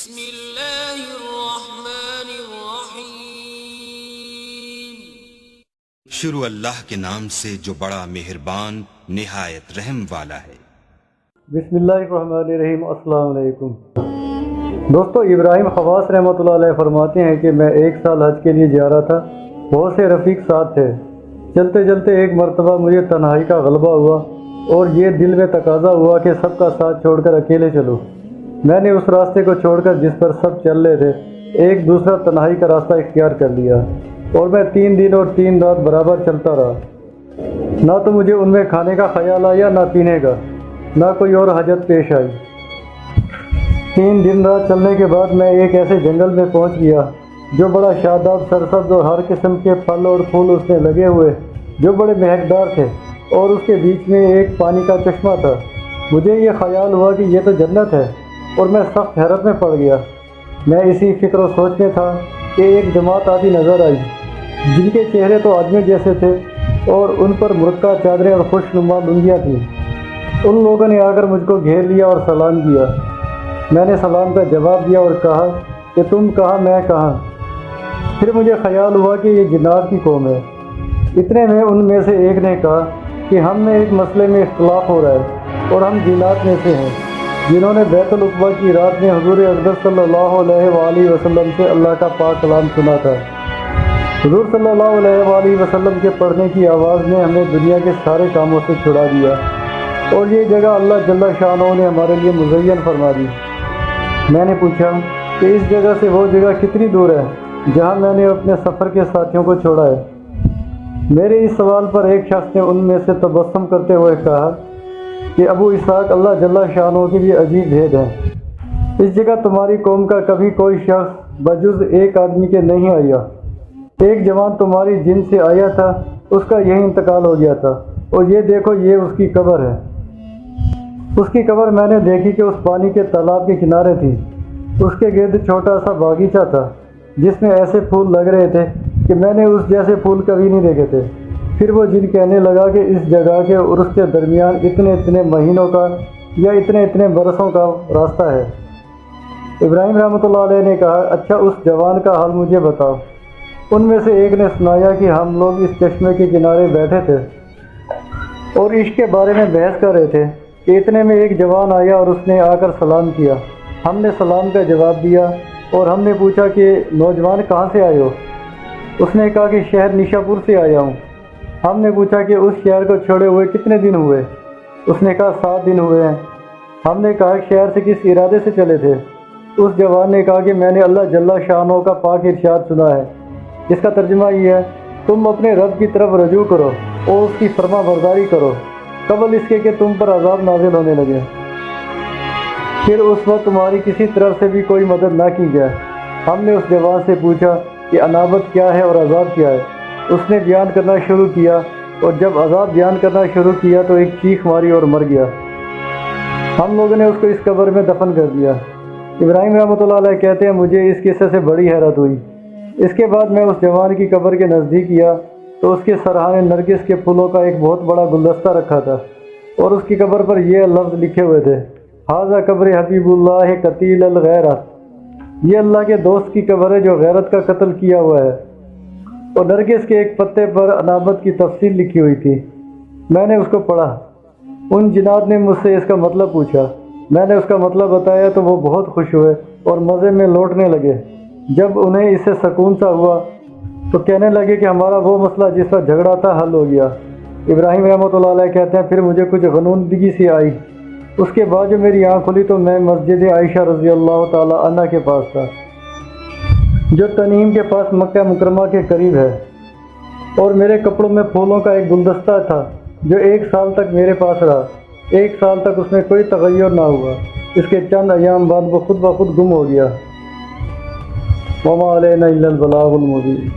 بسم اللہ الرحمن الرحیم۔ شروع اللہ کے نام سے جو بڑا مہربان نہایت رحم والا ہے۔ بسم اللہ الرحمن الرحیم۔ السلام علیکم دوستو، ابراہیم خواص رحمۃ اللہ علیہ فرماتے ہیں کہ میں ایک سال حج کے لیے جا رہا تھا، بہت سے رفیق ساتھ تھے۔ چلتے چلتے ایک مرتبہ مجھے تنہائی کا غلبہ ہوا اور یہ دل میں تقاضا ہوا کہ سب کا ساتھ چھوڑ کر اکیلے چلوں۔ میں نے اس راستے کو چھوڑ کر جس پر سب چل رہے تھے ایک دوسرا تنہائی کا راستہ اختیار کر لیا، اور میں 3 دن اور 3 رات برابر چلتا رہا۔ نہ تو مجھے ان میں کھانے کا خیال آیا، نہ پینے کا، نہ کوئی اور حاجت پیش آئی۔ 3 دن رات چلنے کے بعد میں ایک ایسے جنگل میں پہنچ گیا جو بڑا شاداب، سرسبز اور ہر قسم کے پھل اور پھول اس میں لگے ہوئے، جو بڑے مہکدار تھے، اور اس کے بیچ میں ایک پانی کا چشمہ تھا۔ مجھے یہ خیال ہوا کہ یہ تو جنت ہے، اور میں سخت حیرت میں پڑ گیا۔ میں اسی فکر و سوچ میں تھا کہ ایک جماعت آتی نظر آئی جن کے چہرے تو آدمی جیسے تھے اور ان پر مرکہ چادریں اور خوش نما لنگیاں تھیں۔ ان لوگوں نے آ کر مجھ کو گھیر لیا اور سلام کیا۔ میں نے سلام کا جواب دیا اور کہا کہ تم کہاں، میں کہاں۔ پھر مجھے خیال ہوا کہ یہ جنات کی قوم ہے۔ اتنے میں ان میں سے ایک نے کہا کہ ہم میں ایک مسئلے میں اختلاف ہو رہا ہے، اور ہم جنات میں سے ہیں جنہوں نے بیت العقبہ کی رات میں حضور اقدس صلی اللہ علیہ وآلہ وسلم سے اللہ کا پاک کلام سنا تھا۔ حضور صلی اللہ علیہ وآلہ وسلم کے پڑھنے کی آواز نے ہمیں دنیا کے سارے کاموں سے چھڑا دیا، اور یہ جگہ اللہ جل شانہ نے ہمارے لیے مزین فرما دی۔ میں نے پوچھا کہ اس جگہ سے وہ جگہ کتنی دور ہے جہاں میں نے اپنے سفر کے ساتھیوں کو چھوڑا ہے؟ میرے اس سوال پر ایک شخص نے ان میں سے تبسم کرتے ہوئے کہا کہ ابو اسحاق، اللہ جل شانہ کی بھی عجیب بھید ہے۔ اس جگہ تمہاری قوم کا کبھی کوئی شخص بجز ایک آدمی کے نہیں آیا۔ ایک جوان تمہاری جن سے آیا تھا، اس کا یہی انتقال ہو گیا تھا، اور یہ دیکھو یہ اس کی قبر ہے۔ اس کی قبر میں نے دیکھی کہ اس پانی کے تالاب کے کنارے تھی۔ اس کے گرد چھوٹا سا باغیچہ تھا جس میں ایسے پھول لگ رہے تھے کہ میں نے اس جیسے پھول کبھی نہیں دیکھے تھے۔ پھر وہ جن کہنے لگا کہ اس جگہ کے اور اس کے درمیان اتنے مہینوں کا یا اتنے برسوں کا راستہ ہے۔ ابراہیم رحمۃ اللہ علیہ نے کہا، اچھا اس جوان کا حال مجھے بتاؤ۔ ان میں سے ایک نے سنایا کہ ہم لوگ اس چشمے کے کنارے بیٹھے تھے اور عشق کے بارے میں بحث کر رہے تھے کہ اتنے میں ایک جوان آیا اور اس نے آ کر سلام کیا۔ ہم نے سلام کا جواب دیا اور ہم نے پوچھا کہ نوجوان کہاں سے آئے ہو؟ اس نے کہا کہ شہر نیشاپور سے آیا ہوں۔ ہم نے پوچھا کہ اس شہر کو چھوڑے ہوئے کتنے دن ہوئے؟ اس نے کہا 7 دن ہوئے ہیں۔ ہم نے کہا کہ شہر سے کس ارادے سے چلے تھے؟ اس جوان نے کہا کہ میں نے اللہ جل شانہ کا پاک ارشاد سنا ہے، جس کا ترجمہ یہ ہے، تم اپنے رب کی طرف رجوع کرو اور اس کی فرما برداری کرو قبل اس کے کہ تم پر عذاب نازل ہونے لگے۔ پھر اس وقت تمہاری کسی طرف سے بھی کوئی مدد نہ کی جائے۔ ہم نے اس جوان سے پوچھا کہ انابت کیا ہے اور عذاب کیا ہے؟ اس نے بیان کرنا شروع کیا، اور جب عذاب بیان کرنا شروع کیا تو ایک چیخ ماری اور مر گیا۔ ہم لوگوں نے اس کو اس قبر میں دفن کر دیا۔ ابراہیم رحمۃ اللہ علیہ کہتے ہیں، مجھے اس قصے سے بڑی حیرت ہوئی۔ اس کے بعد میں اس جوان کی قبر کے نزدیک گیا تو اس کے سرحانے نرگس کے پھولوں کا ایک بہت بڑا گلدستہ رکھا تھا، اور اس کی قبر پر یہ لفظ لکھے ہوئے تھے، ھذا قبر حبیب اللہ قتیل الغیرۃ۔ یہ اللہ کے دوست کی قبر ہے جو غیرت کا قتل کیا ہوا ہے۔ اور نرگس کے ایک پتے پر انابت کی تفصیل لکھی ہوئی تھی۔ میں نے اس کو پڑھا۔ ان جنات نے مجھ سے اس کا مطلب پوچھا۔ میں نے اس کا مطلب بتایا تو وہ بہت خوش ہوئے اور مزے میں لوٹنے لگے۔ جب انہیں اس سے سکون سا ہوا تو کہنے لگے کہ ہمارا وہ مسئلہ جس پر جھگڑا تھا حل ہو گیا۔ ابراہیم رحمۃ اللہ علیہ کہتے ہیں، پھر مجھے کچھ غنودگی سی آئی۔ اس کے بعد جو میری آنکھ کھلی تو میں مسجد عائشہ رضی اللہ تعالی عنہ کے پاس تھا، جو تنعیم کے پاس مکہ مکرمہ کے قریب ہے، اور میرے کپڑوں میں پھولوں کا ایک گلدستہ تھا جو 1 سال تک میرے پاس رہا۔ 1 سال تک اس میں کوئی تغیر نہ ہوا۔ اس کے چند ایام بعد وہ خود بخود گم ہو گیا۔ وما علینا الا البلاغ المبین۔